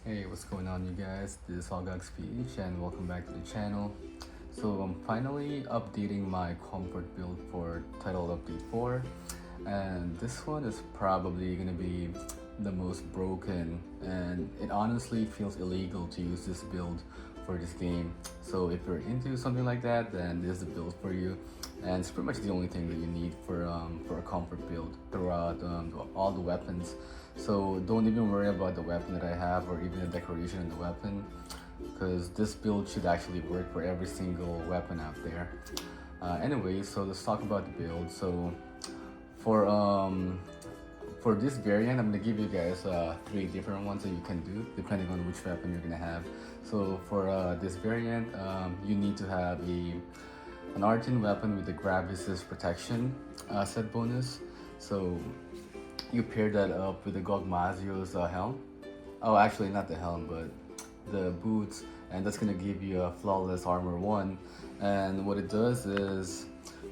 Hey, what's going on, you guys? This is OgagsPH and welcome back to the channel. So I'm finally updating my comfort build for title update 4, and this one is probably gonna be the most broken, and it honestly feels illegal to use this build for this game. So if you're into something like that, then this is the build for you, and it's pretty much the only thing that you need for a comfort build throughout all the weapons. So don't even worry about the weapon that I have or even the decoration in the weapon, because this build should actually work for every single weapon out there. Anyway, so let's talk about the build. So for um for this variant, I'm gonna give you guys three different ones that you can do depending on which weapon you're gonna have. So for this variant, you need to have an Artin weapon with the grab resist protection set bonus. So you pair that up with the Gogmazio's helm. Oh, actually not the helm, but the boots, and that's gonna give you a flawless armor 1. And what it does is,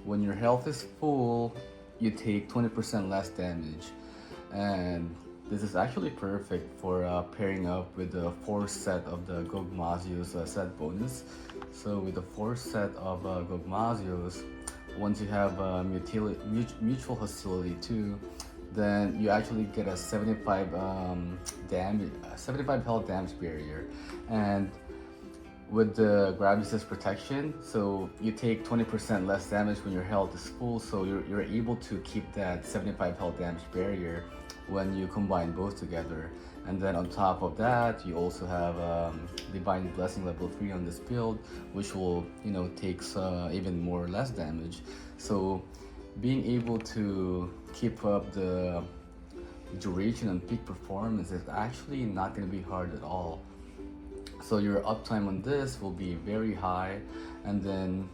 when your health is full, you take 20% less damage. And this is actually perfect for pairing up with the 4th set of the Gogmazio's set bonus. So with the 4th set of Gogmazio's, once you have mutual hostility too, then you actually get a 75 health damage barrier. And with the grab resist protection, so you take 20% less damage when your health is full, so you're able to keep that 75 health damage barrier when you combine both together. And then on top of that, you also have Divine Blessing level 3 on this build, which will, takes even more less damage. So being able to keep up the duration and peak performance is actually not going to be hard at all. So your uptime on this will be very high, and then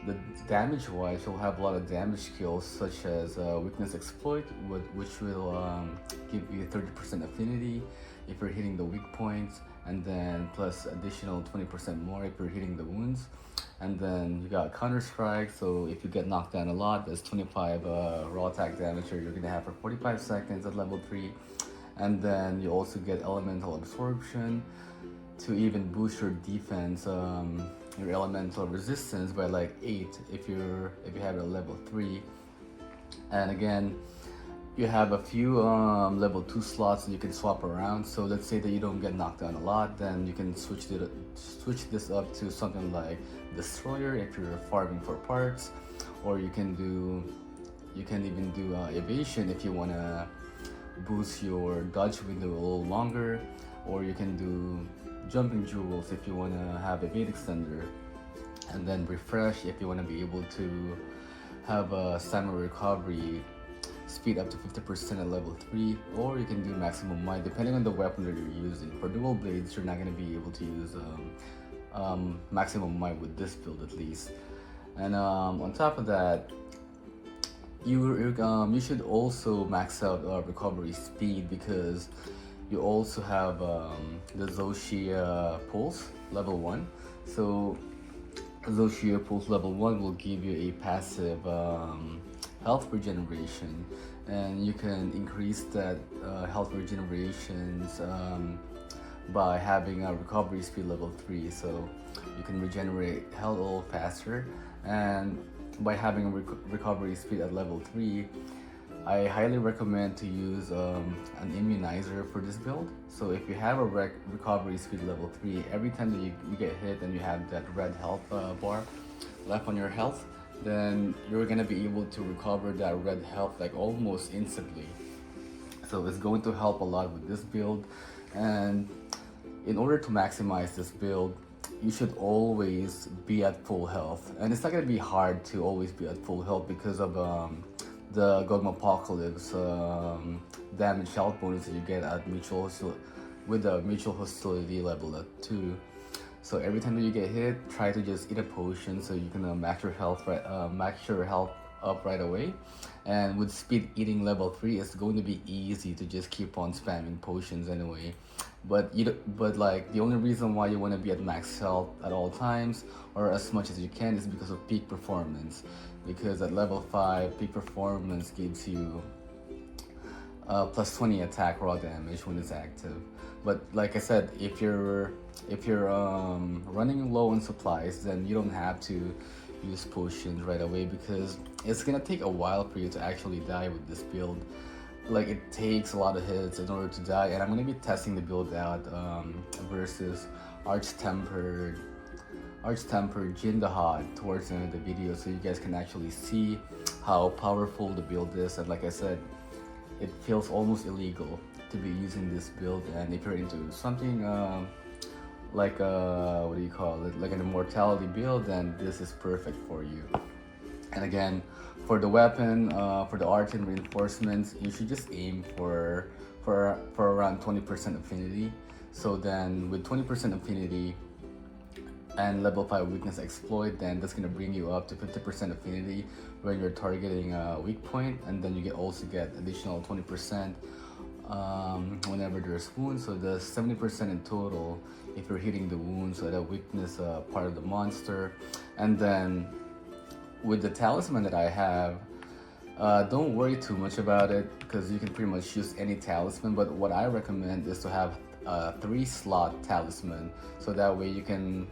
the damage wise, you'll have a lot of damage skills such as weakness exploit, which will give you 30% affinity if you're hitting the weak points, and then plus additional 20% more if you're hitting the wounds. And then you got counter strike, so if you get knocked down a lot, there's 25 raw attack damage you're gonna have for 45 seconds at level 3. And then you also get elemental absorption to even boost your defense, your elemental resistance by like 8 if you have it at level 3. And again, you have a few level 2 slots that you can swap around. So let's say that you don't get knocked down a lot, then you can switch this up to something like Destroyer if you're farming for parts, or you can even do evasion if you want to boost your dodge window a little longer, or you can do jumping jewels if you want to have evade extender, and then refresh if you want to be able to have a stamina recovery speed up to 50% at level 3, or you can do maximum might depending on the weapon that you're using. For dual blades, you're not going to be able to use maximum might with this build at least. And on top of that, you should also max out recovery speed, because you also have the Zoshia Pulse level 1. So Zoshia Pulse level 1 will give you a passive health regeneration, and you can increase that health regenerations by having a recovery speed level 3, so you can regenerate health a little faster. And by having a recovery speed at level 3, I highly recommend to use an immunizer for this build. So if you have a recovery speed level 3, every time that you get hit and you have that red health bar left on your health, then you're gonna be able to recover that red health like almost instantly. So it's going to help a lot with this build. And in order to maximize this build, you should always be at full health. And it's not gonna be hard to always be at full health because of the Gogma Apocalypse damage health bonus that you get at with the mutual hostility level at 2. So every time that you get hit, try to just eat a potion so you can max your health up right away. And with speed eating level 3, it's going to be easy to just keep on spamming potions anyway. But like the only reason why you want to be at max health at all times or as much as you can is because of peak performance. Because at level 5, peak performance gives you plus 20 attack raw damage when it's active. But like I said, if you're running low on supplies, then you don't have to use potions right away, because it's gonna take a while for you to actually die with this build. Like, it takes a lot of hits in order to die, and I'm gonna be testing the build out versus arch tempered Jindahad towards the end of the video, so you guys can actually see how powerful the build is. And like I said, it feels almost illegal to be using this build. And if you're into something like what do you call it, like an immortality build, then this is perfect for you. And again, for the weapon, for the Arcane reinforcements, you should just aim for around 20% affinity. So then with 20% affinity and level 5 weakness exploit, then that's gonna bring you up to 50% affinity when you're targeting a weak point, and then you also get additional 20% whenever there's wounds. So the 70% in total if you're hitting the wounds or the weakness part of the monster. And then with the talisman that I have, don't worry too much about it, because you can pretty much use any talisman, but what I recommend is to have a 3-slot talisman, so that way you can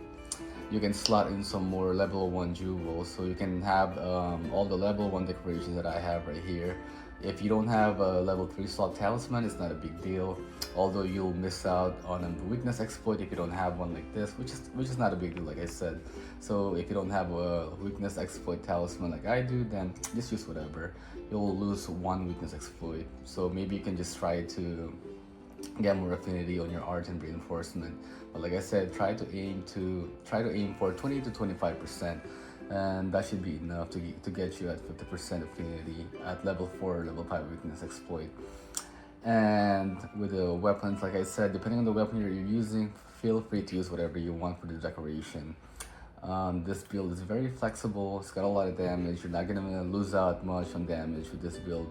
slot in some more level 1 jewels, so you can have all the level 1 decorations that I have right here. If you don't have a level 3 slot talisman, it's not a big deal, although you'll miss out on a weakness exploit if you don't have one like this, which is not a big deal, like I said. So if you don't have a weakness exploit talisman like I do, then just use whatever. You'll lose 1 weakness exploit, so maybe you can just try to get more affinity on your Argent reinforcement. But like I said, try to aim for 20 to 25%, and that should be enough to get you at 50% affinity at level 4 or level 5 weakness exploit. And with the weapons, like I said, depending on the weapon you're using, feel free to use whatever you want for the decoration. This build is very flexible, it's got a lot of damage, you're not gonna lose out much on damage with this build.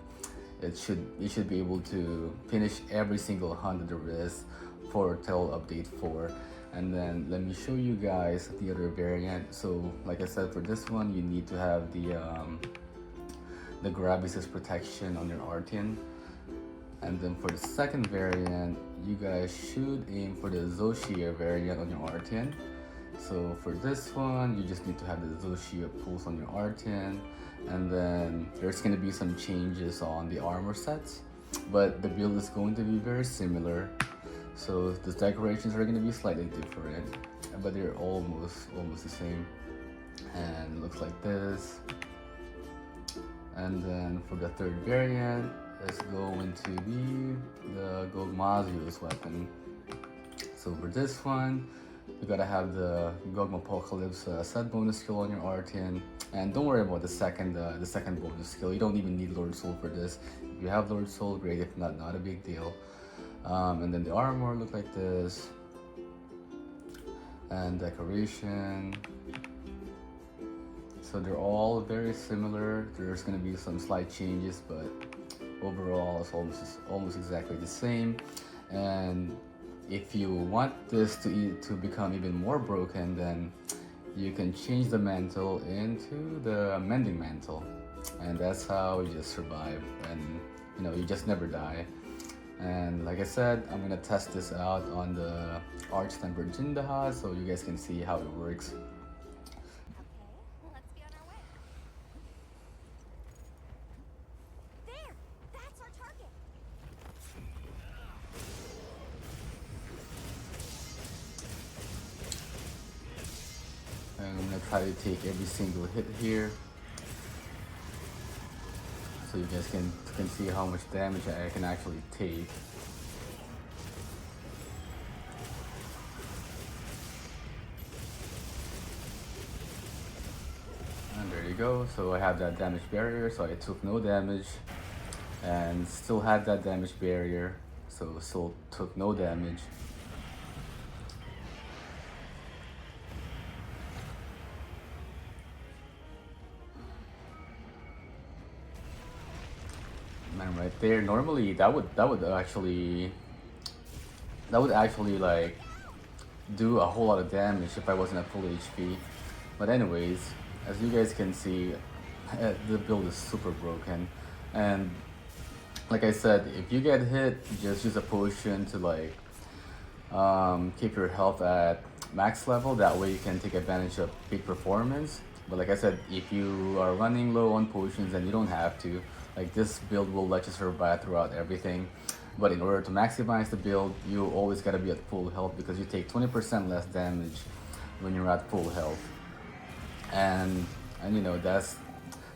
You should be able to finish every single hunt that there is for till update 4. And then let me show you guys the other variant. So like I said, for this one you need to have the grab resist protection on your Artian. And then for the second variant, you guys should aim for the Zoshia variant on your Artian. So for this one, you just need to have the Zoshia pulse on your Artian. And then there's going to be some changes on the armor sets, but the build is going to be very similar. So the decorations are going to be slightly different, but they're almost the same. And it looks like this. And then for the third variant, let's go into the Gogmazios weapon. So for this one, you gotta have the Gogma Apocalypse set bonus skill on your Artian. And don't worry about the second bonus skill. You don't even need Lord Soul for this. If you have Lord Soul, great. If not, not a big deal. And then the armor look like this. And decoration. So they're all very similar. There's gonna be some slight changes, but overall it's almost exactly the same. And if you want this to become even more broken, then you can change the mantle into the mending mantle, and that's how you just survive, and you just never die. And like I said, I'm gonna test this out on the Arch Tempered Jindaha so you guys can see how it works. And I'm gonna try to take every single hit here, so you guys can see how much damage I can actually take. And there you go. So I have that damage barrier, so I took no damage, and still had that damage barrier, so still took no damage. Man, right there. Normally that would actually like do a whole lot of damage if I wasn't at full HP. But anyways, as you guys can see, the build is super broken. And like I said, if you get hit, just use a potion to keep your health at max level. That way you can take advantage of peak performance. But like I said, if you are running low on potions, then you don't have to. Like, this build will let you survive throughout everything. But in order to maximize the build, you always gotta be at full health, because you take 20% less damage when you're at full health. And you know, that's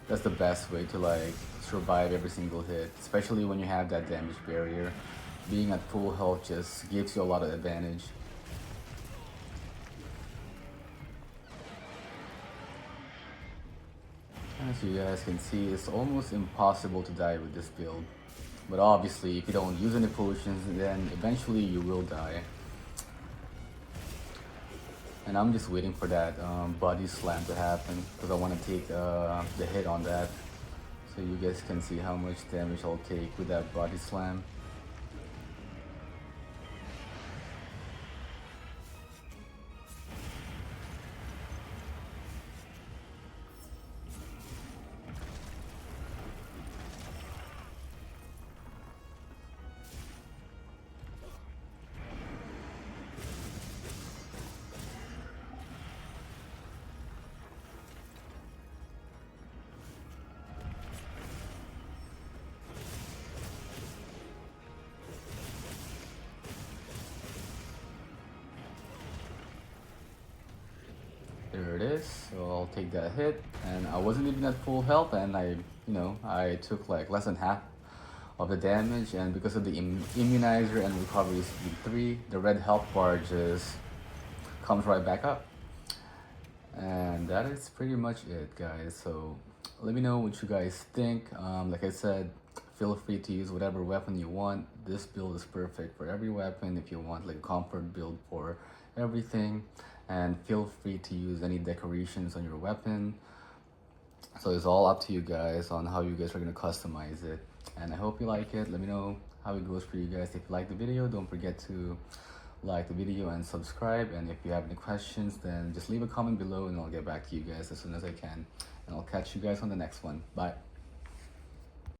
the best way to like survive every single hit, especially when you have that damage barrier. Being at full health just gives you a lot of advantage. As you guys can see, it's almost impossible to die with this build. But obviously, if you don't use any potions, then eventually you will die. And I'm just waiting for that body slam to happen, because I want to take the hit on that. So you guys can see how much damage I'll take with that body slam. There it is. So I'll take that hit, and I wasn't even at full health, and I took like less than half of the damage. And because of the immunizer and recovery speed 3, the red health bar just comes right back up. And that is pretty much it, guys. So let me know what you guys think. Like I said, feel free to use whatever weapon you want. This build is perfect for every weapon. If you want like a comfort build for everything, and feel free to use any decorations on your weapon. So it's all up to you guys on how you guys are gonna customize it. And I hope you like it. Let me know how it goes for you guys. If you like the video, don't forget to like the video and subscribe. And if you have any questions, then just leave a comment below and I'll get back to you guys as soon as I can. And I'll catch you guys on the next one. Bye.